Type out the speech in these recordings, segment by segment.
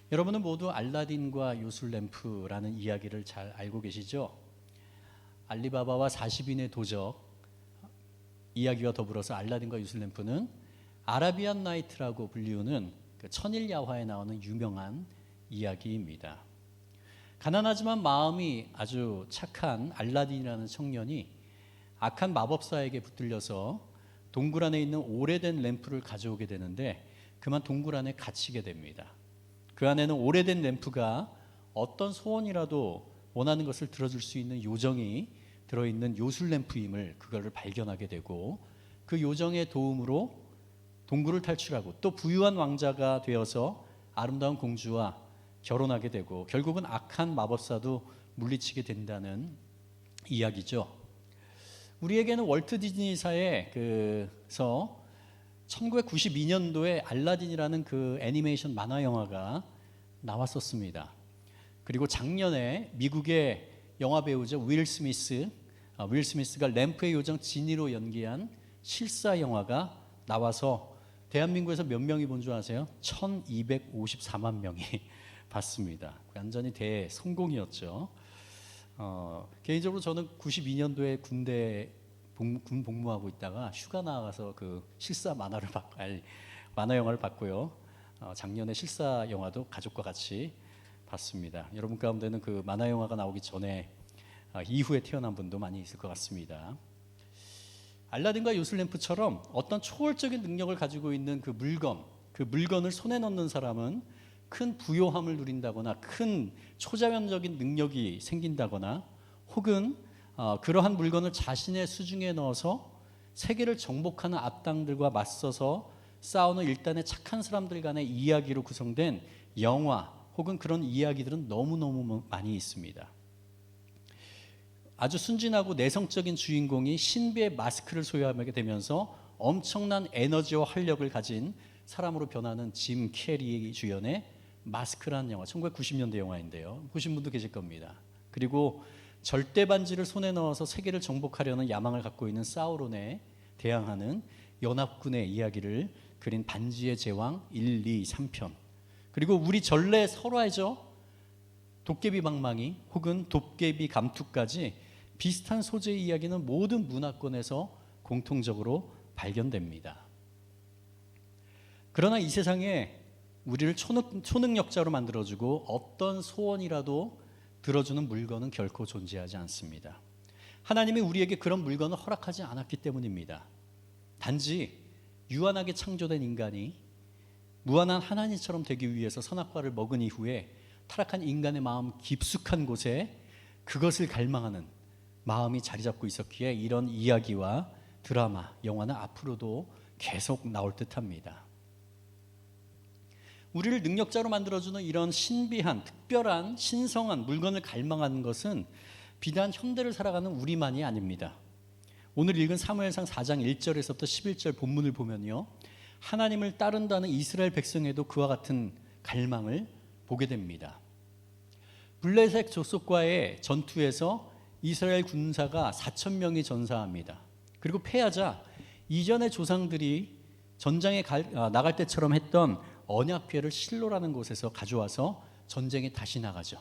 여러분은 모두 알라딘과 요술램프라는 이야기를 잘 알고 계시죠? 알리바바와 40인의 도적 이야기와 더불어서 알라딘과 요술램프는 아라비안 나이트라고 불리우는 그 천일야화에 나오는 유명한 이야기입니다. 가난하지만 마음이 아주 착한 알라딘이라는 청년이 악한 마법사에게 붙들려서 동굴 안에 있는 오래된 램프를 가져오게 되는데 그만 동굴 안에 갇히게 됩니다. 그 안에는 오래된 램프가 어떤 소원이라도 원하는 것을 들어줄 수 있는 요정이 들어있는 요술 램프임을 그거를 발견하게 되고 그 요정의 도움으로 동굴을 탈출하고 또 부유한 왕자가 되어서 아름다운 공주와 결혼하게 되고 결국은 악한 마법사도 물리치게 된다는 이야기죠. 우리에게는 월트 디즈니사에서 1992년도에 알라딘이라는 그 애니메이션 만화 영화가 나왔었습니다. 그리고 작년에 미국의 영화 배우죠 윌 스미스가 램프의 요정 지니로 연기한 실사 영화가 나와서 대한민국에서 몇 명이 본 줄 아세요? 1254만 명이 봤습니다. 완전히 대성공이었죠. 개인적으로 저는 92년도에 군 복무하고 있다가 휴가 나가서 그 실사 만화 영화를 봤고요. 작년에 실사 영화도 가족과 같이 봤습니다. 여러분 가운데는 그 만화 영화가 나오기 전에 이후에 태어난 분도 많이 있을 것 같습니다. 알라딘과 요술램프처럼 어떤 초월적인 능력을 가지고 있는 그 물건을 손에 넣는 사람은 큰 부요함을 누린다거나 큰 초자연적인 능력이 생긴다거나 혹은 그러한 물건을 자신의 수중에 넣어서 세계를 정복하는 악당들과 맞서서 싸우는 일단의 착한 사람들 간의 이야기로 구성된 영화 혹은 그런 이야기들은 너무너무 많이 있습니다. 아주 순진하고 내성적인 주인공이 신비의 마스크를 소유하게 되면서 엄청난 에너지와 활력을 가진 사람으로 변하는 짐 캐리 주연의 마스크라는 영화, 1990년대 영화인데요. 보신 분도 계실 겁니다. 그리고 절대 반지를 손에 넣어서 세계를 정복하려는 야망을 갖고 있는 사우론에 대항하는 연합군의 이야기를 그린 반지의 제왕 1, 2, 3편. 그리고 우리 전래 설화죠. 도깨비 방망이 혹은 도깨비 감투까지 비슷한 소재의 이야기는 모든 문화권에서 공통적으로 발견됩니다. 그러나 이 세상에 우리를 초능력자로 만들어주고 어떤 소원이라도 들어주는 물건은 결코 존재하지 않습니다. 하나님이 우리에게 그런 물건을 허락하지 않았기 때문입니다. 단지 유한하게 창조된 인간이 무한한 하나님처럼 되기 위해서 선악과를 먹은 이후에 타락한 인간의 마음 깊숙한 곳에 그것을 갈망하는 마음이 자리 잡고 있었기에 이런 이야기와 드라마, 영화는 앞으로도 계속 나올 듯합니다. 우리를 능력자로 만들어주는 이런 신비한, 특별한, 신성한 물건을 갈망하는 것은 비단 현대를 살아가는 우리만이 아닙니다. 오늘 읽은 사무엘상 4장 1절에서부터 11절 본문을 보면요, 하나님을 따른다는 이스라엘 백성에도 그와 같은 갈망을 보게 됩니다. 블레셋 족속과의 전투에서 이스라엘 군사가 4,000명이 전사합니다. 그리고 패하자 이전의 조상들이 전장에 나갈 때처럼 했던 언약궤를 실로라는 곳에서 가져와서 전쟁에 다시 나가죠.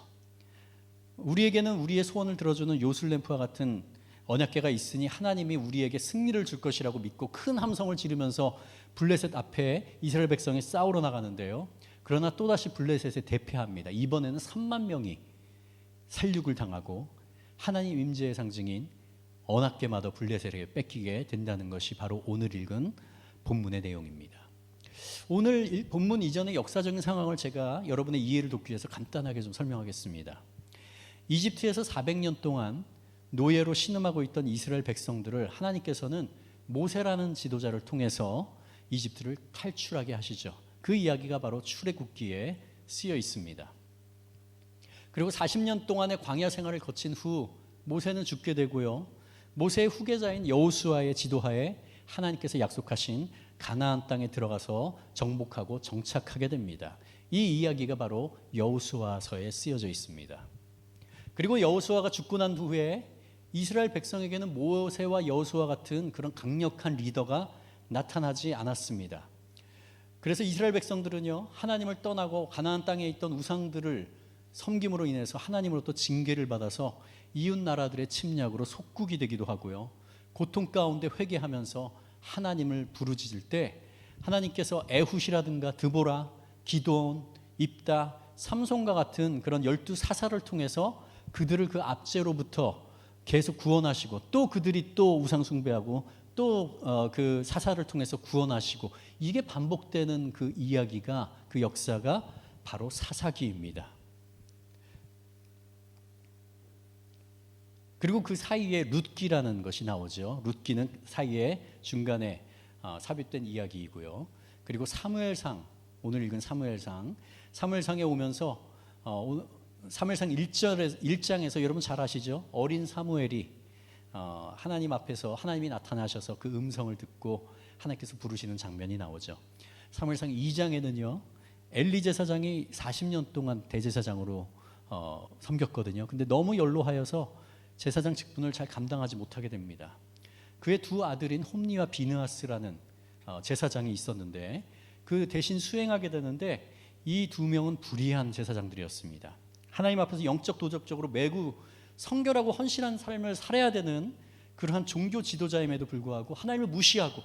우리에게는 우리의 소원을 들어주는 요술램프와 같은 언약궤가 있으니 하나님이 우리에게 승리를 줄 것이라고 믿고 큰 함성을 지르면서 블레셋 앞에 이스라엘 백성이 싸우러 나가는데요. 그러나 또다시 블레셋에 대패합니다. 이번에는 3만 명이 살육을 당하고 하나님 임재의 상징인 언약궤마저 블레셋에게 뺏기게 된다는 것이 바로 오늘 읽은 본문의 내용입니다. 오늘 본문 이전의 역사적인 상황을 제가 여러분의 이해를 돕기 위해서 간단하게 좀 설명하겠습니다. 이집트에서 400년 동안 노예로 신음하고 있던 이스라엘 백성들을 하나님께서는 모세라는 지도자를 통해서 이집트를 탈출하게 하시죠. 그 이야기가 바로 출애굽기에 쓰여 있습니다. 그리고 40년 동안의 광야 생활을 거친 후 모세는 죽게 되고요. 모세의 후계자인 여호수아의 지도하에 하나님께서 약속하신 가나안 땅에 들어가서 정복하고 정착하게 됩니다. 이 이야기가 바로 여호수아서에 쓰여져 있습니다. 그리고 여호수아가 죽고 난 후에 이스라엘 백성에게는 모세와 여호수아 같은 그런 강력한 리더가 나타나지 않았습니다. 그래서 이스라엘 백성들은요, 하나님을 떠나고 가나안 땅에 있던 우상들을 섬김으로 인해서 하나님으로부터 징계를 받아서 이웃 나라들의 침략으로 속국이 되기도 하고요, 고통 가운데 회개하면서 하나님을 부르짖을 때 하나님께서 에훗이라든가 드보라, 기드온, 입다, 삼손과 같은 그런 12사사를 통해서 그들을 그 압제로부터 계속 구원하시고, 또 그들이 또 우상 숭배하고 또 그 사사를 통해서 구원하시고, 이게 반복되는 그 이야기가, 그 역사가 바로 사사기입니다. 그리고 그 사이에 룻기라는 것이 나오죠. 룻기는 사이에 중간에 삽입된 이야기이고요. 그리고 사무엘상, 오늘 읽은 사무엘상에 오면서 사무엘상 1장에서 여러분 잘 아시죠? 어린 사무엘이 하나님 앞에서 하나님이 나타나셔서 그 음성을 듣고 하나님께서 부르시는 장면이 나오죠. 사무엘상 2장에는요, 엘리 제사장이 40년 동안 대제사장으로 섬겼거든요. 근데 너무 연로하여서 제사장 직분을 잘 감당하지 못하게 됩니다. 그의 두 아들인 홈니와 비느하스라는 제사장이 있었는데 그 대신 수행하게 되는데, 이 두 명은 불의한 제사장들이었습니다. 하나님 앞에서 영적 도덕적으로 매우 성결하고 헌신한 삶을 살아야 되는 그러한 종교 지도자임에도 불구하고 하나님을 무시하고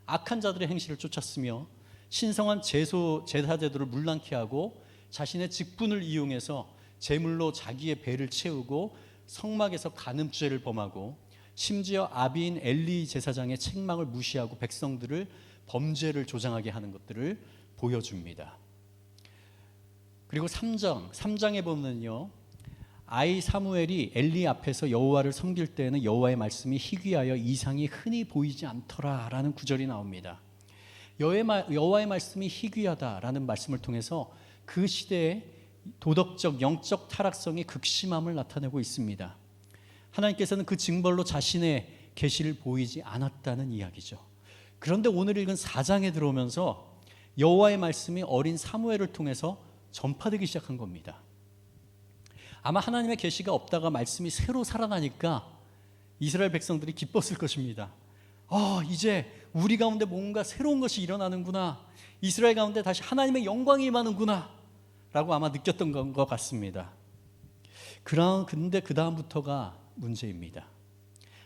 악한 자들의 행실을 쫓았으며, 신성한 제사 제도를 문란케 하고 자신의 직분을 이용해서 제물로 자기의 배를 채우고 성막에서 간음죄를 범하고, 심지어 아비인 엘리 제사장의 책망을 무시하고 백성들을 범죄를 조장하게 하는 것들을 보여줍니다. 그리고 3장에 보면요, 아이 사무엘이 엘리 앞에서 여호와를 섬길 때에는 여호와의 말씀이 희귀하여 이상이 흔히 보이지 않더라라는 구절이 나옵니다. 여호와의 말씀이 희귀하다라는 말씀을 통해서 그 시대의 도덕적, 영적 타락성이 극심함을 나타내고 있습니다. 하나님께서는 그 징벌로 자신의 계시를 보이지 않았다는 이야기죠. 그런데 오늘 읽은 4장에 들어오면서 여호와의 말씀이 어린 사무엘을 통해서 전파되기 시작한 겁니다. 아마 하나님의 계시가 없다가 말씀이 새로 살아나니까 이스라엘 백성들이 기뻤을 것입니다. 이제 우리 가운데 뭔가 새로운 것이 일어나는구나, 이스라엘 가운데 다시 하나님의 영광이 임하는구나 라고 아마 느꼈던 것 같습니다. 근데 그 다음부터가 문제입니다.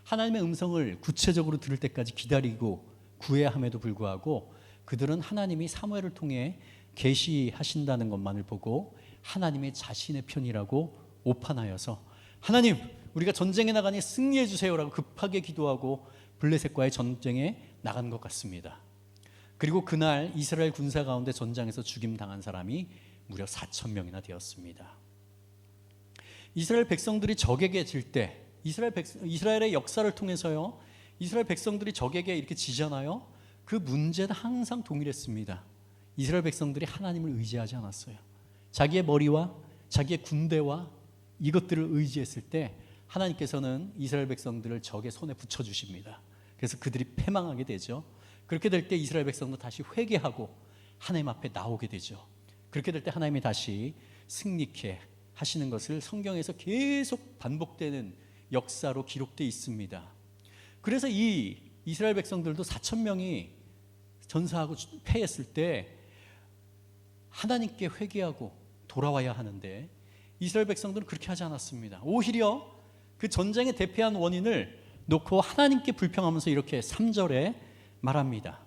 하나님의 음성을 구체적으로 들을 때까지 기다리고 구해야 함에도 불구하고 그들은 하나님이 사무엘을 통해 계시하신다는 것만을 보고 하나님의 자신의 편이라고 오판하여서, 하나님 우리가 전쟁에 나가니 승리해 주세요라고 급하게 기도하고 블레셋과의 전쟁에 나간 것 같습니다. 그리고 그날 이스라엘 군사 가운데 전장에서 죽임당한 사람이 무려 4,000명이나 되었습니다. 이스라엘 백성들이 적에게 질 때, 이스라엘의 역사를 통해서요, 이스라엘 백성들이 적에게 이렇게 지잖아요. 그 문제는 항상 동일했습니다. 이스라엘 백성들이 하나님을 의지하지 않았어요. 자기의 머리와 자기의 군대와 이것들을 의지했을 때 하나님께서는 이스라엘 백성들을 적의 손에 붙여주십니다. 그래서 그들이 패망하게 되죠. 그렇게 될 때 이스라엘 백성도 다시 회개하고 하나님 앞에 나오게 되죠. 그렇게 될 때 하나님이 다시 승리케 하시는 것을 성경에서 계속 반복되는 역사로 기록되어 있습니다. 그래서 이 이스라엘 백성들도 4,000명이 전사하고 패했을 때 하나님께 회개하고 돌아와야 하는데 이스라엘 백성들은 그렇게 하지 않았습니다. 오히려 그 전쟁에 대표한 원인을 놓고 하나님께 불평하면서 이렇게 3절에 말합니다.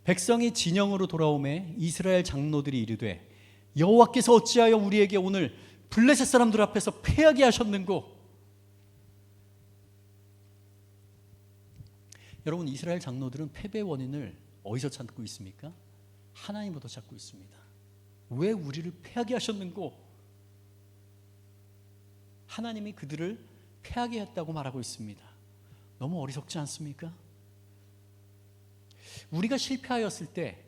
백성이 진영으로 돌아오매 이스라엘 장로들이 이르되 여호와께서 어찌하여 우리에게 오늘 블레셋 사람들 앞에서 패하게 하셨는고. 여러분, 이스라엘 장로들은 패배의 원인을 어디서 찾고 있습니까? 하나님으로부터 찾고 있습니다. 왜 우리를 패하게 하셨는고? 하나님이 그들을 패하게 했다고 말하고 있습니다. 너무 어리석지 않습니까? 우리가 실패하였을 때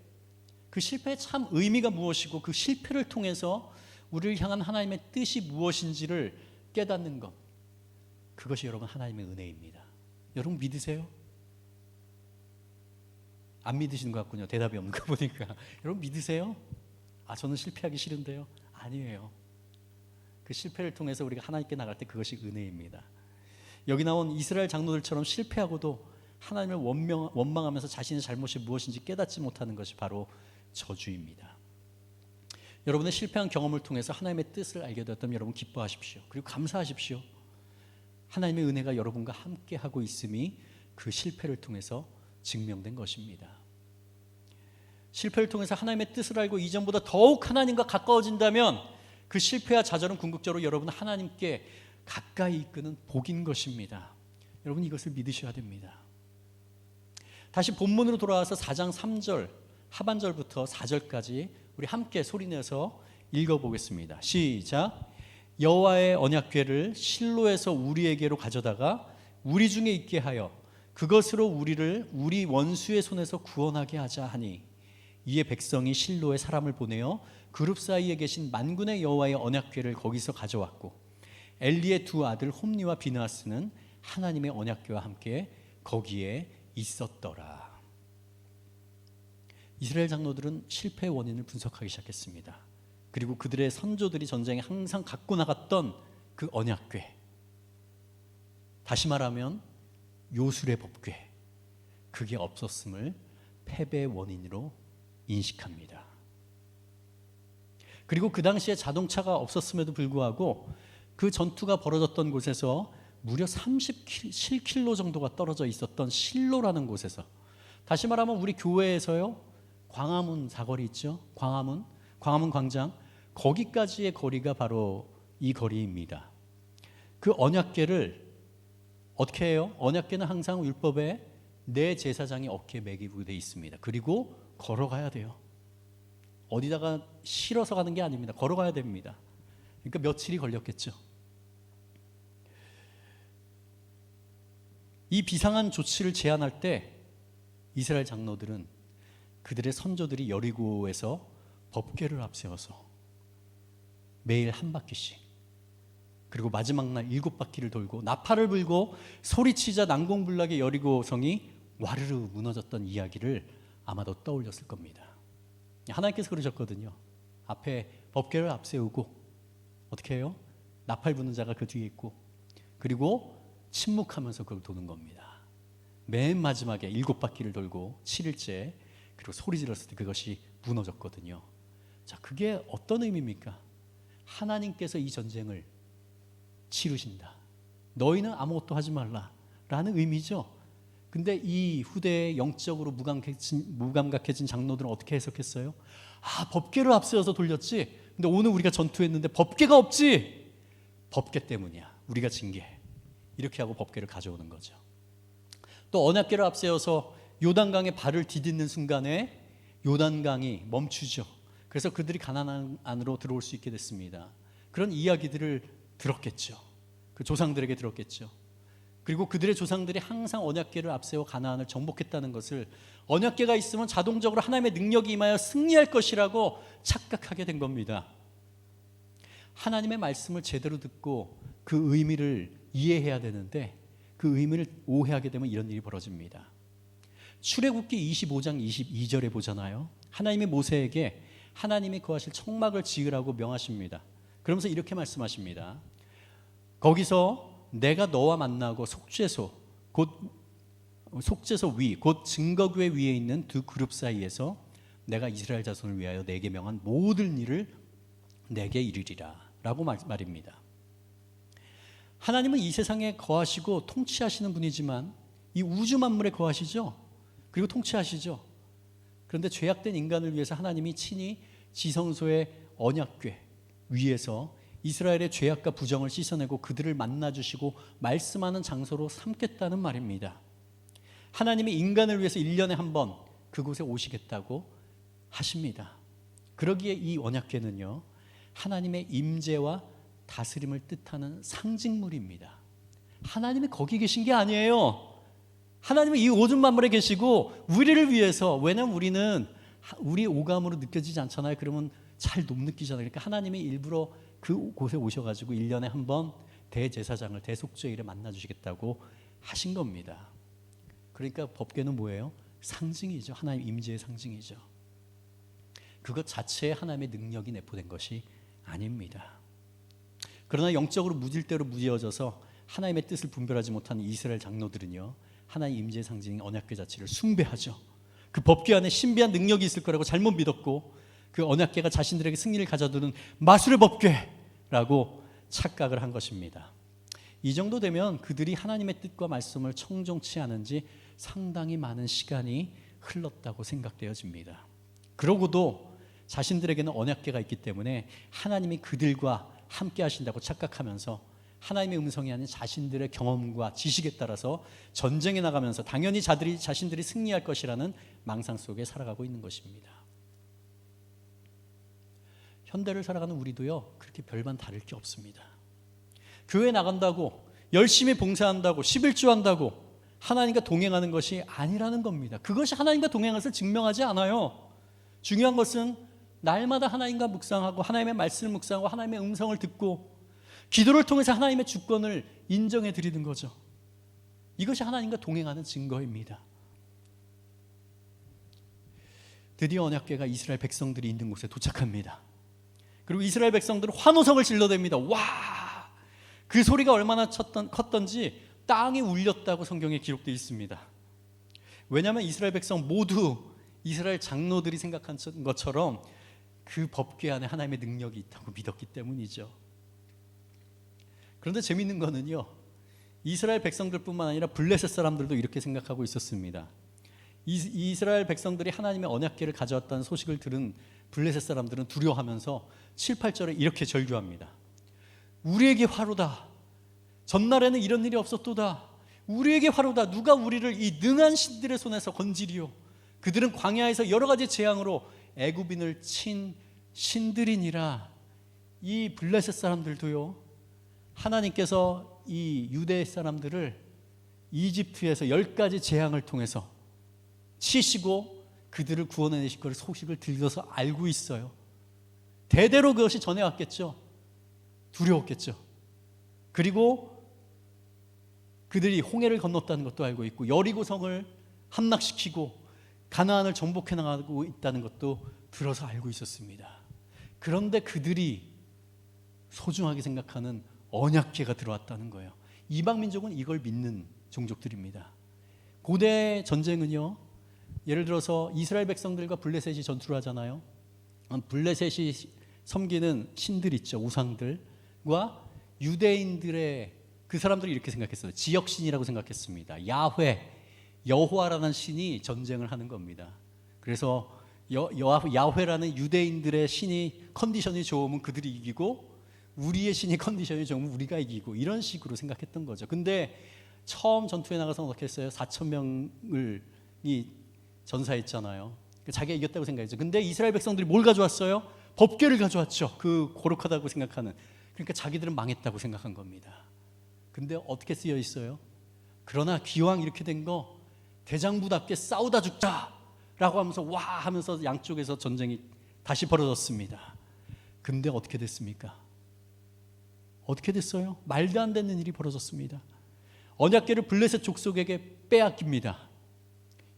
그 실패의 참 의미가 무엇이고 그 실패를 통해서 우리를 향한 하나님의 뜻이 무엇인지를 깨닫는 것, 그것이 여러분 하나님의 은혜입니다. 여러분 믿으세요? 안 믿으시는 것 같군요. 대답이 없는 거 보니까. 여러분 믿으세요? 저는 실패하기 싫은데요. 아니에요. 그 실패를 통해서 우리가 하나님께 나갈 때 그것이 은혜입니다. 여기 나온 이스라엘 장로들처럼 실패하고도 하나님을 원망하면서 자신의 잘못이 무엇인지 깨닫지 못하는 것이 바로 저주입니다. 여러분의 실패한 경험을 통해서 하나님의 뜻을 알게 되었다면 여러분 기뻐하십시오. 그리고 감사하십시오. 하나님의 은혜가 여러분과 함께 하고 있음이 그 실패를 통해서 증명된 것입니다. 실패를 통해서 하나님의 뜻을 알고 이전보다 더욱 하나님과 가까워진다면 그 실패와 좌절은 궁극적으로 여러분 하나님께 가까이 이끄는 복인 것입니다. 여러분 이것을 믿으셔야 됩니다. 다시 본문으로 돌아와서 4장 3절 하반절부터 4절까지 우리 함께 소리내서 읽어보겠습니다. 시작. 여호와의 언약궤를 실로에서 우리에게로 가져다가 우리 중에 있게 하여 그것으로 우리를 우리 원수의 손에서 구원하게 하자 하니 이에 백성이 실로에 사람을 보내어 그룹 사이에 계신 만군의 여호와의 언약궤를 거기서 가져왔고 엘리의 두 아들 홈니와 비느하스는 하나님의 언약궤와 함께 거기에 있었더라. 이스라엘 장로들은 실패의 원인을 분석하기 시작했습니다. 그리고 그들의 선조들이 전쟁에 항상 갖고 나갔던 그 언약궤, 다시 말하면 요술의 법궤, 그게 없었음을 패배의 원인으로 인식합니다. 그리고 그 당시에 자동차가 없었음에도 불구하고 그 전투가 벌어졌던 곳에서 무려 37km 정도가 떨어져 있었던 실로라는 곳에서, 다시 말하면 우리 교회에서요, 광화문 사거리 있죠? 광화문 광장, 거기까지의 거리가 바로 이 거리입니다. 그 언약궤를 어떻게 해요? 언약궤는 항상 율법에 내 제사장이 어깨에 매기고 되어 있습니다. 그리고 걸어가야 돼요. 어디다가 실어서 가는 게 아닙니다. 걸어가야 됩니다. 그러니까 며칠이 걸렸겠죠. 이 비상한 조치를 제안할 때 이스라엘 장로들은 그들의 선조들이 여리고에서 법궤를 앞세워서 매일 한 바퀴씩, 그리고 마지막 날 7바퀴를 돌고 나팔을 불고 소리치자 난공불락의 여리고성이 와르르 무너졌던 이야기를 아마도 떠올렸을 겁니다. 하나님께서 그러셨거든요. 앞에 법궤를 앞세우고 어떻게 해요? 나팔 부는 자가 그 뒤에 있고, 그리고 침묵하면서 그걸 도는 겁니다. 맨 마지막에 7바퀴를 돌고 7일째, 그리고 소리 질렀을 때 그것이 무너졌거든요. 자, 그게 어떤 의미입니까? 하나님께서 이 전쟁을 치르신다. 너희는 아무것도 하지 말라 라는 의미죠. 근데 이 후대에 영적으로 무감각해진 장로들은 어떻게 해석했어요? 아, 법궤를 앞세워서 돌렸지. 근데 오늘 우리가 전투했는데 법궤가 없지. 법궤 때문이야. 우리가 진 게. 이렇게 하고 법궤를 가져오는 거죠. 또 언약궤를 앞세워서 요단강에 발을 디딛는 순간에 요단강이 멈추죠. 그래서 그들이 가나안 안으로 들어올 수 있게 됐습니다. 그런 이야기들을 들었겠죠. 그 조상들에게 들었겠죠. 그리고 그들의 조상들이 항상 언약궤를 앞세워 가나안을 정복했다는 것을, 언약궤가 있으면 자동적으로 하나님의 능력이 임하여 승리할 것이라고 착각하게 된 겁니다. 하나님의 말씀을 제대로 듣고 그 의미를 이해해야 되는데 그 의미를 오해하게 되면 이런 일이 벌어집니다. 출애굽기 25장 22절에 보잖아요. 하나님이 모세에게 하나님이 거하실 청막을 지으라고 명하십니다. 그러면서 이렇게 말씀하십니다. 거기서 내가 너와 만나고 속죄소 위 곧 증거궤 위에 있는 두 그룹 사이에서 내가 이스라엘 자손을 위하여 내게 명한 모든 일을 내게 이르리라 라고 말입니다. 하나님은 이 세상에 거하시고 통치하시는 분이지만 이 우주 만물에 거하시죠. 그리고 통치하시죠. 그런데 죄악된 인간을 위해서 하나님이 친히 지성소의 언약궤 위에서 이스라엘의 죄악과 부정을 씻어내고 그들을 만나주시고 말씀하는 장소로 삼겠다는 말입니다. 하나님이 인간을 위해서 1년에 한 번 그곳에 오시겠다고 하십니다. 그러기에 이 언약궤는요, 하나님의 임재와 다스림을 뜻하는 상징물입니다. 하나님이 거기 계신 게 아니에요. 하나님은 이 오줌 만물에 계시고 우리를 위해서, 왜냐하면 우리는 우리 오감으로 느껴지지 않잖아요. 그러면 잘 못 느끼잖아요. 그러니까 하나님이 일부러 그곳에 오셔가지고 1년에 한 번 대제사장을 대속죄일에 만나주시겠다고 하신 겁니다. 그러니까 법궤는 뭐예요? 상징이죠. 하나님 임재의 상징이죠. 그것 자체에 하나님의 능력이 내포된 것이 아닙니다. 그러나 영적으로 무질대로 무지어져서 하나님의 뜻을 분별하지 못하는 이스라엘 장로들은요, 하나님 임재의 상징인 언약궤 자체를 숭배하죠. 그 법궤 안에 신비한 능력이 있을 거라고 잘못 믿었고 그 언약궤가 자신들에게 승리를 가져두는 마술의 법궤라고 착각을 한 것입니다. 이 정도 되면 그들이 하나님의 뜻과 말씀을 청종치 않은 지 상당히 많은 시간이 흘렀다고 생각되어집니다. 그러고도 자신들에게는 언약궤가 있기 때문에 하나님이 그들과 함께 하신다고 착각하면서 하나님의 음성이 아닌 자신들의 경험과 지식에 따라서 전쟁에 나가면서 당연히 자신들이 승리할 것이라는 망상 속에 살아가고 있는 것입니다. 현대를 살아가는 우리도요, 그렇게 별반 다를 게 없습니다. 교회 나간다고, 열심히 봉사한다고, 11조 한다고 하나님과 동행하는 것이 아니라는 겁니다. 그것이 하나님과 동행한 것을 증명하지 않아요. 중요한 것은 날마다 하나님과 묵상하고 하나님의 말씀을 묵상하고 하나님의 음성을 듣고 기도를 통해서 하나님의 주권을 인정해 드리는 거죠. 이것이 하나님과 동행하는 증거입니다. 드디어 언약궤가 이스라엘 백성들이 있는 곳에 도착합니다. 그리고 이스라엘 백성들은 환호성을 질러댑니다. 와! 그 소리가 얼마나 컸던지 땅이 울렸다고 성경에 기록되어 있습니다. 왜냐하면 이스라엘 백성 모두 이스라엘 장로들이 생각한 것처럼 그 법궤 안에 하나님의 능력이 있다고 믿었기 때문이죠. 그런데 재미있는 거는요, 이스라엘 백성들뿐만 아니라 블레셋 사람들도 이렇게 생각하고 있었습니다. 이스라엘 백성들이 하나님의 언약궤를 가져왔다는 소식을 들은 블레셋 사람들은 두려워하면서 7, 8절에 이렇게 절규합니다. 우리에게 화로다. 전날에는 이런 일이 없었도다. 우리에게 화로다. 누가 우리를 이 능한 신들의 손에서 건지리요. 그들은 광야에서 여러 가지 재앙으로 애굽인을 친 신들이니라. 이 블레셋 사람들도요, 하나님께서 이 유대 사람들을 이집트에서 10가지 재앙을 통해서 치시고 그들을 구원해내실 것을 소식을 들려서 알고 있어요. 대대로 그것이 전해왔겠죠. 두려웠겠죠. 그리고 그들이 홍해를 건넜다는 것도 알고 있고 여리고성을 함락시키고 가나안을 정복해 나가고 있다는 것도 들어서 알고 있었습니다. 그런데 그들이 소중하게 생각하는 언약궤가 들어왔다는 거예요. 이방 민족은 이걸 믿는 종족들입니다. 고대 전쟁은요, 예를 들어서 이스라엘 백성들과 블레셋이 전투를 하잖아요. 블레셋이 섬기는 신들 있죠, 우상들과 유대인들의 그 사람들이 이렇게 생각했어요. 지역신이라고 생각했습니다. 야훼, 여호와라는 신이 전쟁을 하는 겁니다. 그래서 야훼라는 유대인들의 신이 컨디션이 좋으면 그들이 이기고 우리의 신이 컨디션이 좋으면 우리가 이기고 이런 식으로 생각했던 거죠. 근데 처음 전투에 나가서 어떻게 했어요? 4,000명을 전사했잖아요. 자기가 이겼다고 생각했죠. 근데 이스라엘 백성들이 뭘 가져왔어요? 법궤를 가져왔죠. 그 고룩하다고 생각하는. 그러니까 자기들은 망했다고 생각한 겁니다. 근데 어떻게 쓰여 있어요? 그러나 기왕 이렇게 된 거 대장부답게 싸우다 죽자라고 하면서 와 하면서 양쪽에서 전쟁이 다시 벌어졌습니다. 근데 어떻게 됐습니까? 어떻게 됐어요? 말도 안 되는 일이 벌어졌습니다. 언약궤를 블레셋 족속에게 빼앗깁니다.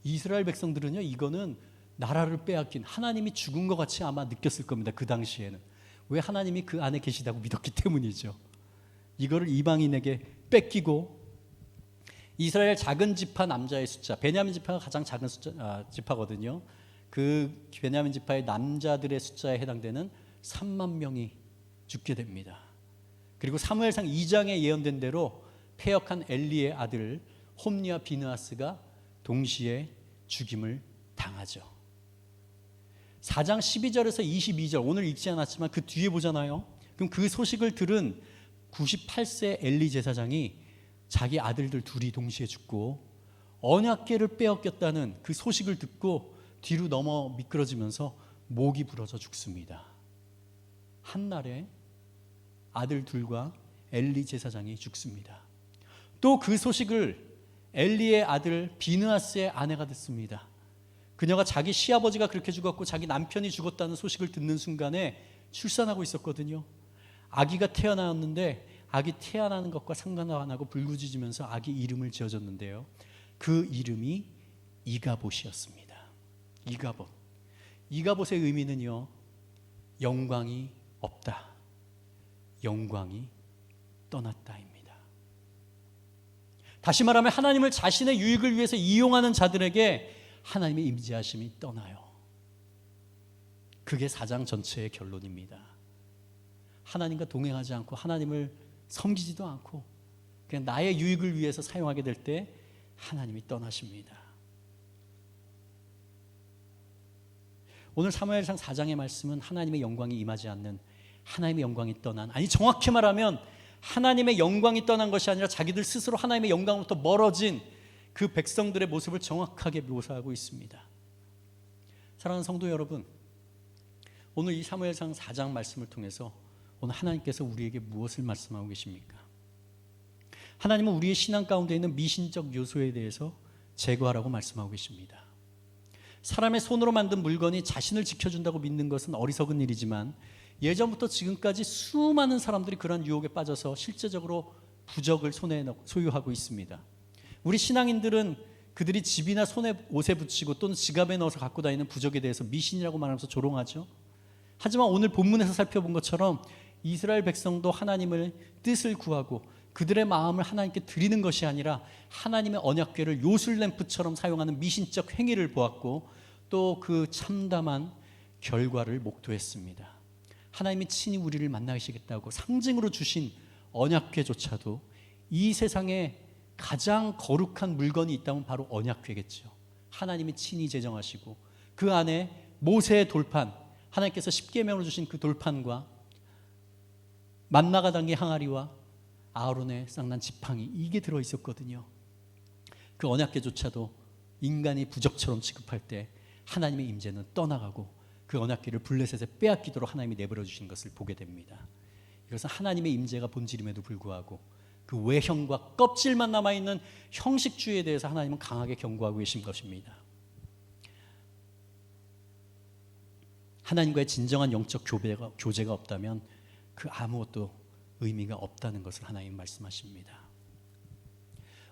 이스라엘 백성들은요, 이거는 나라를 빼앗긴 하나님이 죽은 것 같이 아마 느꼈을 겁니다. 그 당시에는. 왜? 하나님이 그 안에 계시다고 믿었기 때문이죠. 이거를 이방인에게 뺏기고 이스라엘 작은 지파 남자의 숫자, 베냐민 지파가 가장 작은 지파거든요. 그 베냐민 지파의 남자들의 숫자에 해당되는 3만 명이 죽게 됩니다. 그리고 사무엘상 2장에 예언된 대로 패역한 엘리의 아들 홈리와 비느하스가 동시에 죽임을 당하죠. 4장 12절에서 22절 오늘 읽지 않았지만 그 뒤에 보잖아요. 그럼 그 소식을 들은 98세 엘리 제사장이 자기 아들들 둘이 동시에 죽고 언약궤를 빼앗겼다는 그 소식을 듣고 뒤로 넘어 미끄러지면서 목이 부러져 죽습니다. 한날에 아들 둘과 엘리 제사장이 죽습니다. 또 그 소식을 엘리의 아들 비느하스의 아내가 듣습니다. 그녀가 자기 시아버지가 그렇게 죽었고 자기 남편이 죽었다는 소식을 듣는 순간에 출산하고 있었거든요. 아기가 태어났는데 아기 태어나는 것과 상관 안 하고 불구지지면서 아기 이름을 지어줬는데요. 그 이름이 이가봇이었습니다. 이가봇. 이가봇의 의미는요, 영광이 없다, 영광이 떠났다입니다. 다시 말하면 하나님을 자신의 유익을 위해서 이용하는 자들에게 하나님의 임재하심이 떠나요. 그게 4장 전체의 결론입니다. 하나님과 동행하지 않고 하나님을 섬기지도 않고 그냥 나의 유익을 위해서 사용하게 될 때 하나님이 떠나십니다. 오늘 사무엘상 4장의 말씀은 하나님의 영광이 임하지 않는, 하나님의 영광이 떠난, 아니 정확히 말하면 하나님의 영광이 떠난 것이 아니라 자기들 스스로 하나님의 영광으로부터 멀어진 그 백성들의 모습을 정확하게 묘사하고 있습니다. 사랑하는 성도 여러분, 오늘 이 사무엘상 4장 말씀을 통해서 오늘 하나님께서 우리에게 무엇을 말씀하고 계십니까? 하나님은 우리의 신앙 가운데 있는 미신적 요소에 대해서 제거하라고 말씀하고 계십니다. 사람의 손으로 만든 물건이 자신을 지켜준다고 믿는 것은 어리석은 일이지만 예전부터 지금까지 수많은 사람들이 그런 유혹에 빠져서 실제적으로 부적을 손에 소유하고 있습니다. 우리 신앙인들은 그들이 집이나 옷에 붙이고 또는 지갑에 넣어서 갖고 다니는 부적에 대해서 미신이라고 말하면서 조롱하죠. 하지만 오늘 본문에서 살펴본 것처럼 이스라엘 백성도 하나님을 뜻을 구하고 그들의 마음을 하나님께 드리는 것이 아니라 하나님의 언약궤를 요술램프처럼 사용하는 미신적 행위를 보았고 또 그 참담한 결과를 목도했습니다. 하나님이 친히 우리를 만나시겠다고 상징으로 주신 언약궤조차도 이 세상에 가장 거룩한 물건이 있다면 바로 언약궤겠죠. 하나님이 친히 제정하시고 그 안에 모세의 돌판, 하나님께서 십계명으로 주신 그 돌판과 만나가 담긴 항아리와 아론의 쌍난 지팡이, 이게 들어있었거든요. 그 언약궤조차도 인간이 부적처럼 취급할 때 하나님의 임재는 떠나가고 그 언약궤를 블레셋에 빼앗기도록 하나님이 내버려 주신 것을 보게 됩니다. 이것은 하나님의 임재가 본질임에도 불구하고 그 외형과 껍질만 남아있는 형식주의에 대해서 하나님은 강하게 경고하고 계신 것입니다. 하나님과의 진정한 영적 교제가 없다면 그 아무것도 의미가 없다는 것을 하나님 말씀하십니다.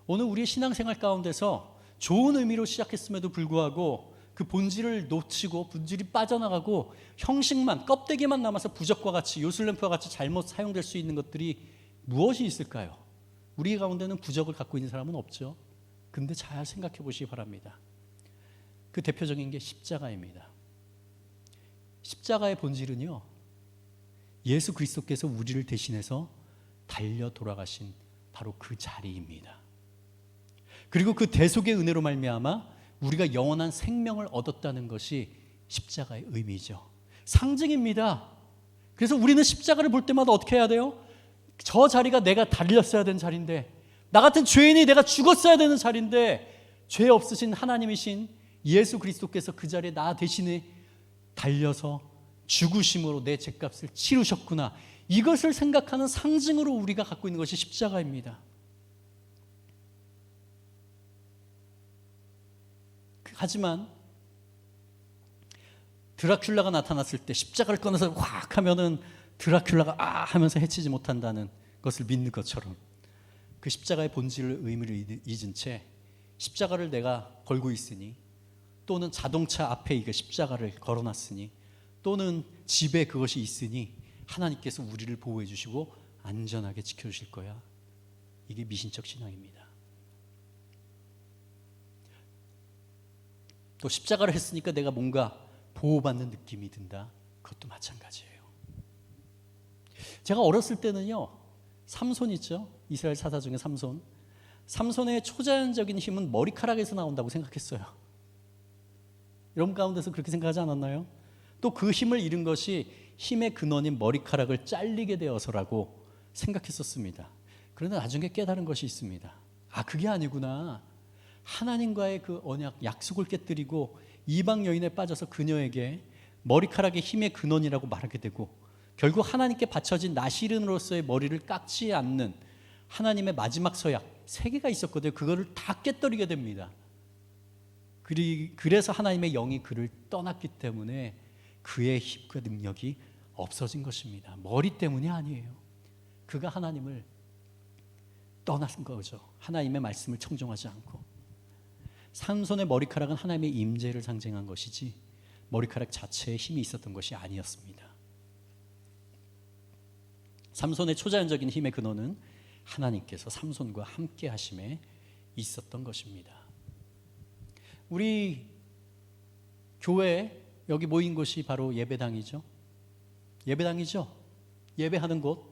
오늘 우리의 신앙생활 가운데서 좋은 의미로 시작했음에도 불구하고 그 본질을 놓치고 본질이 빠져나가고 형식만, 껍데기만 남아서 부적과 같이 요술램프와 같이 잘못 사용될 수 있는 것들이 무엇이 있을까요? 우리 가운데는 부적을 갖고 있는 사람은 없죠. 근데 잘 생각해 보시기 바랍니다. 그 대표적인 게 십자가입니다. 십자가의 본질은요, 예수 그리스도께서 우리를 대신해서 달려 돌아가신 바로 그 자리입니다. 그리고 그 대속의 은혜로 말미암아 우리가 영원한 생명을 얻었다는 것이 십자가의 의미죠. 상징입니다. 그래서 우리는 십자가를 볼 때마다 어떻게 해야 돼요? 저 자리가 내가 달렸어야 되는 자리인데, 나 같은 죄인이 내가 죽었어야 되는 자리인데, 죄 없으신 하나님이신 예수 그리스도께서 그 자리에 나 대신에 달려서 죽으심으로 내 죄값을 치르셨구나. 이것을 생각하는 상징으로 우리가 갖고 있는 것이 십자가입니다. 하지만 드라큘라가 나타났을 때 십자가를 꺼내서 확 하면은 드라큘라가 아 하면서 해치지 못한다는 것을 믿는 것처럼 그 십자가의 본질을 의미를 잊은 채 십자가를 내가 걸고 있으니, 또는 자동차 앞에 이거 십자가를 걸어놨으니, 또는 집에 그것이 있으니 하나님께서 우리를 보호해 주시고 안전하게 지켜주실 거야. 이게 미신적 신앙입니다. 또 십자가를 했으니까 내가 뭔가 보호받는 느낌이 든다. 그것도 마찬가지예요. 제가 어렸을 때는요, 삼손 있죠? 이스라엘 사사 중에 삼손의 초자연적인 힘은 머리카락에서 나온다고 생각했어요. 여러분 가운데서 그렇게 생각하지 않았나요? 또 그 힘을 잃은 것이 힘의 근원인 머리카락을 잘리게 되어서라고 생각했었습니다. 그런데 나중에 깨달은 것이 있습니다. 아, 그게 아니구나. 하나님과의 그 언약, 약속을 깨뜨리고 이방 여인에 빠져서 그녀에게 머리카락의 힘의 근원이라고 말하게 되고, 결국 하나님께 바쳐진 나시른으로서의 머리를 깎지 않는 하나님의 마지막 서약 3개가 있었거든요. 그거를 다 깨뜨리게 됩니다. 그래서 하나님의 영이 그를 떠났기 때문에 그의 힘과 능력이 없어진 것입니다. 머리 때문이 아니에요. 그가 하나님을 떠난 거죠. 하나님의 말씀을 청종하지 않고. 삼손의 머리카락은 하나님의 임재를 상징한 것이지 머리카락 자체에 힘이 있었던 것이 아니었습니다. 삼손의 초자연적인 힘의 근원은 하나님께서 삼손과 함께 하심에 있었던 것입니다. 우리 교회 여기 모인 곳이 바로 예배당이죠. 예배당이죠. 예배하는 곳,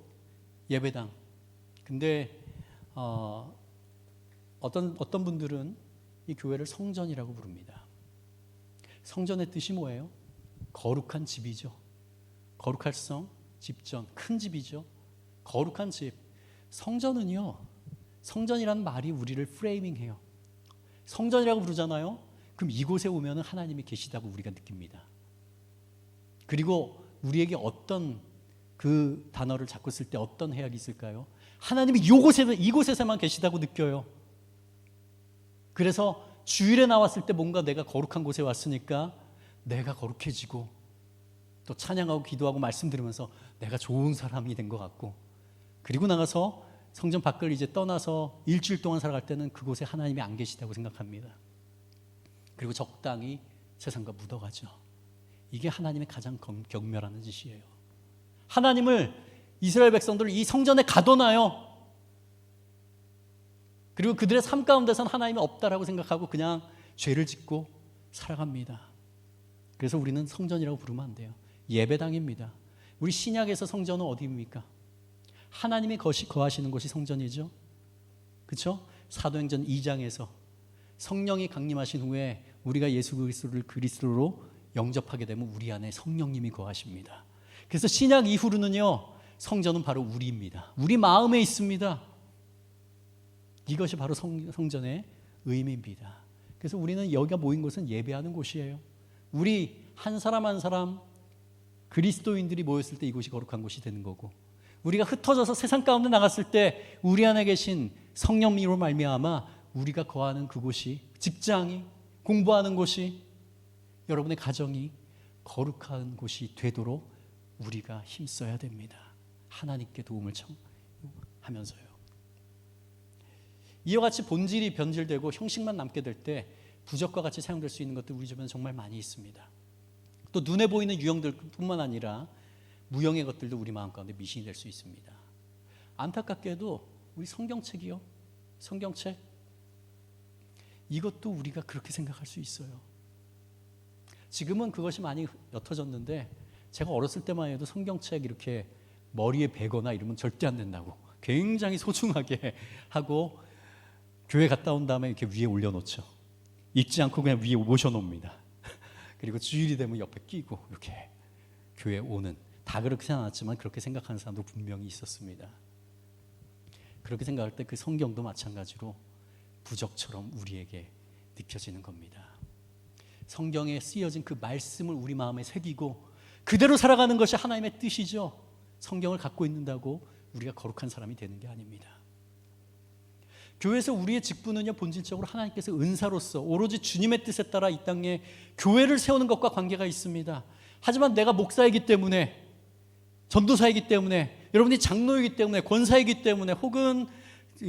예배당. 근데 어떤 분들은 이 교회를 성전이라고 부릅니다. 성전의 뜻이 뭐예요? 거룩한 집이죠. 거룩할성, 집전, 큰 집이죠. 거룩한 집. 성전은요, 성전이라는 말이 우리를 프레이밍해요. 성전이라고 부르잖아요. 그럼 이곳에 오면 하나님이 계시다고 우리가 느낍니다. 그리고 우리에게 어떤 그 단어를 자꾸 쓸 때 어떤 해악이 있을까요? 하나님이 이곳에서만 계시다고 느껴요. 그래서 주일에 나왔을 때 뭔가 내가 거룩한 곳에 왔으니까 내가 거룩해지고 또 찬양하고 기도하고 말씀 들으면서 내가 좋은 사람이 된 것 같고, 그리고 나가서 성전 밖을 이제 떠나서 일주일 동안 살아갈 때는 그곳에 하나님이 안 계시다고 생각합니다. 그리고 적당히 세상과 묻어가죠. 이게 하나님의 가장 경멸하는 짓이에요. 하나님을, 이스라엘 백성들을 이 성전에 가둬놔요. 그리고 그들의 삶 가운데서는 하나님이 없다라고 생각하고 그냥 죄를 짓고 살아갑니다. 그래서 우리는 성전이라고 부르면 안 돼요. 예배당입니다. 우리 신약에서 성전은 어디입니까? 하나님이 거하시는 곳이 성전이죠. 그렇죠? 사도행전 2장에서 성령이 강림하신 후에 우리가 예수 그리스도를 그리스도로 영접하게 되면 우리 안에 성령님이 거하십니다. 그래서 신약 이후로는요, 성전은 바로 우리입니다. 우리 마음에 있습니다. 이것이 바로 성전의 의미입니다. 그래서 우리는 여기가 모인 곳은 예배하는 곳이에요. 우리 한 사람 한 사람 그리스도인들이 모였을 때 이곳이 거룩한 곳이 되는 거고, 우리가 흩어져서 세상 가운데 나갔을 때 우리 안에 계신 성령님으로 말미암아 우리가 거하는 그곳이, 직장이, 공부하는 곳이, 여러분의 가정이 거룩한 곳이 되도록 우리가 힘써야 됩니다. 하나님께 도움을 청하면서요. 이와 같이 본질이 변질되고 형식만 남게 될 때 부적과 같이 사용될 수 있는 것들 우리 주변에 정말 많이 있습니다. 또 눈에 보이는 유형들 뿐만 아니라 무형의 것들도 우리 마음 가운데 미신이 될 수 있습니다. 안타깝게도 우리 성경책이요, 성경책, 이것도 우리가 그렇게 생각할 수 있어요. 지금은 그것이 많이 옅어졌는데 제가 어렸을 때만 해도 성경책 이렇게 머리에 베거나 이러면 절대 안 된다고 굉장히 소중하게 하고 교회 갔다 온 다음에 이렇게 위에 올려놓죠. 읽지 않고 그냥 위에 모셔놓습니다. 그리고 주일이 되면 옆에 끼고 이렇게 교회 오는, 다 그렇게 않았지만 그렇게 생각하는 사람도 분명히 있었습니다. 그렇게 생각할 때 그 성경도 마찬가지로 부적처럼 우리에게 느껴지는 겁니다. 성경에 쓰여진 그 말씀을 우리 마음에 새기고 그대로 살아가는 것이 하나님의 뜻이죠. 성경을 갖고 있는다고 우리가 거룩한 사람이 되는 게 아닙니다. 교회에서 우리의 직분은요, 본질적으로 하나님께서 은사로서 오로지 주님의 뜻에 따라 이 땅에 교회를 세우는 것과 관계가 있습니다. 하지만 내가 목사이기 때문에, 전도사이기 때문에, 여러분이 장로이기 때문에, 권사이기 때문에, 혹은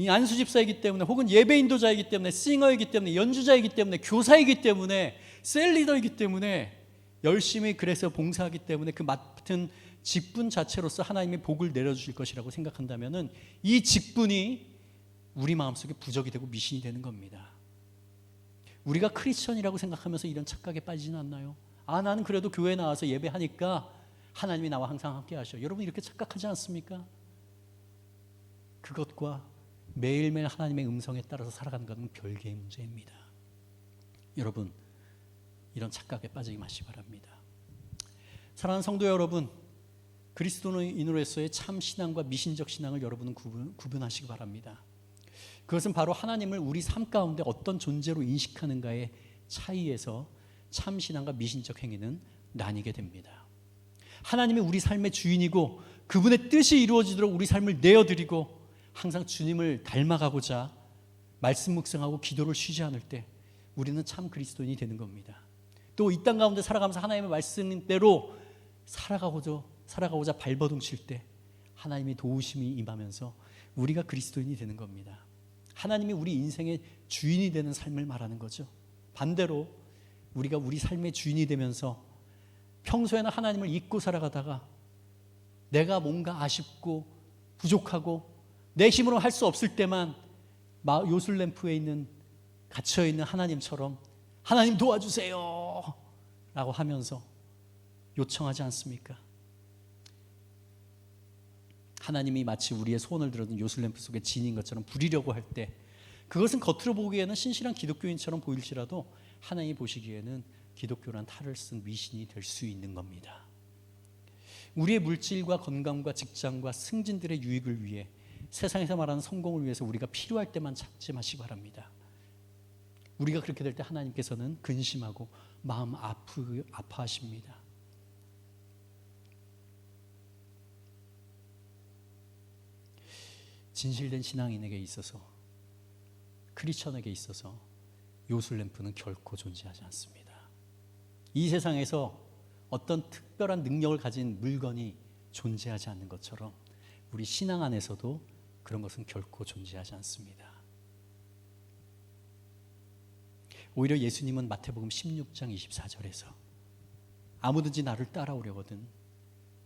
안수집사이기 때문에, 혹은 예배인도자이기 때문에, 싱어이기 때문에, 연주자이기 때문에, 교사이기 때문에, 셀리더이기 때문에, 열심히 그래서 봉사하기 때문에 그 맡은 직분 자체로서 하나님의 복을 내려주실 것이라고 생각한다면 이 직분이 우리 마음속에 부적이 되고 미신이 되는 겁니다. 우리가 크리스천이라고 생각하면서 이런 착각에 빠지지는 않나요? 아, 나는 그래도 교회에 나와서 예배하니까 하나님이 나와 항상 함께 하셔. 여러분 이렇게 착각하지 않습니까? 그것과 매일매일 하나님의 음성에 따라서 살아가는 것은 별개의 문제입니다. 여러분, 이런 착각에 빠지지 마시기 바랍니다. 사랑하는 성도 여러분, 그리스도인으로서의 참 신앙과 미신적 신앙을 여러분은 구분하시기 바랍니다. 그것은 바로 하나님을 우리 삶 가운데 어떤 존재로 인식하는가의 차이에서 참 신앙과 미신적 행위는 나뉘게 됩니다. 하나님이 우리 삶의 주인이고 그분의 뜻이 이루어지도록 우리 삶을 내어드리고 항상 주님을 닮아가고자 말씀 묵상하고 기도를 쉬지 않을 때 우리는 참 그리스도인이 되는 겁니다. 또 이 땅 가운데 살아가면서 하나님의 말씀대로 살아가고자 발버둥칠 때 하나님의 도우심이 임하면서 우리가 그리스도인이 되는 겁니다. 하나님이 우리 인생의 주인이 되는 삶을 말하는 거죠. 반대로 우리가 우리 삶의 주인이 되면서 평소에는 하나님을 잊고 살아가다가 내가 뭔가 아쉽고 부족하고 내 힘으로 할 수 없을 때만 요술램프에 갇혀있는 하나님처럼 하나님 도와주세요 라고 하면서 요청하지 않습니까? 하나님이 마치 우리의 소원을 들어준 요술램프 속에 진인 것처럼 부리려고 할 때 그것은 겉으로 보기에는 신실한 기독교인처럼 보일지라도 하나님이 보시기에는 기독교란 탈을 쓴 위신이 될 수 있는 겁니다. 우리의 물질과 건강과 직장과 승진들의 유익을 위해 세상에서 말하는 성공을 위해서 우리가 필요할 때만 찾지 마시기 바랍니다. 우리가 그렇게 될 때 하나님께서는 근심하고 마음 아파하십니다. 진실된 신앙인에게 있어서, 크리스천에게 있어서 요술램프는 결코 존재하지 않습니다. 이 세상에서 어떤 특별한 능력을 가진 물건이 존재하지 않는 것처럼 우리 신앙 안에서도 그런 것은 결코 존재하지 않습니다. 오히려 예수님은 마태복음 16장 24절에서 아무든지 나를 따라오려거든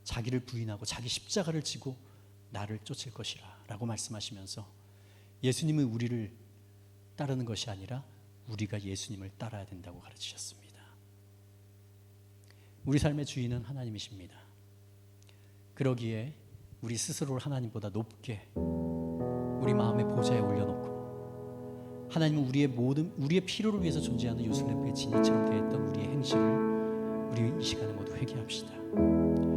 자기를 부인하고 자기 십자가를 지고 나를 쫓을 것이라 라고 말씀하시면서 예수님은 우리를 따르는 것이 아니라 우리가 예수님을 따라야 된다고 가르치셨습니다. 우리 삶의 주인은 하나님이십니다. 그러기에 우리 스스로를 하나님보다 높게 우리 마음의 보좌에 올려놓고 하나님은 우리의 필요를 위해서 존재하는 요술램프의 진이처럼 되었던 우리의 행실을 우리 이 시간에 모두 회개합시다.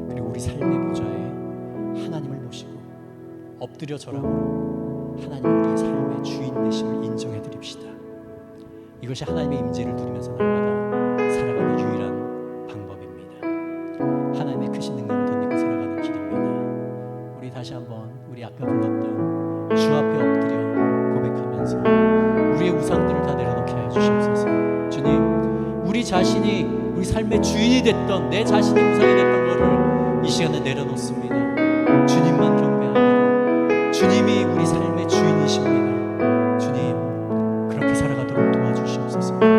그리고 우리 삶의 보좌에 하나님을 모시고 엎드려 절함으로 하나님 우리의 삶의 주인 되심을 인정해 드립시다. 이것이 하나님의 임재를 누리면서 날마다 살아가는 유일한 방법입니다. 하나님의 크신 능력을 덧입고 살아가는 길입니다. 우리 다시 한번 우리 아까 불렀던 주 앞에 엎드려 고백하면서 우리의 우상들을 다 내려놓게 하여 주시옵소서. 주님, 우리 자신이 우리 삶의 주인이 됐던 내 자신이 우상이 됐던 것을 이 시간에 내려놓습니다. 주님만 경배하기로 주님이 우리 삶의 주인이십니다. 주님, 그렇게 살아가도록 도와주시옵소서.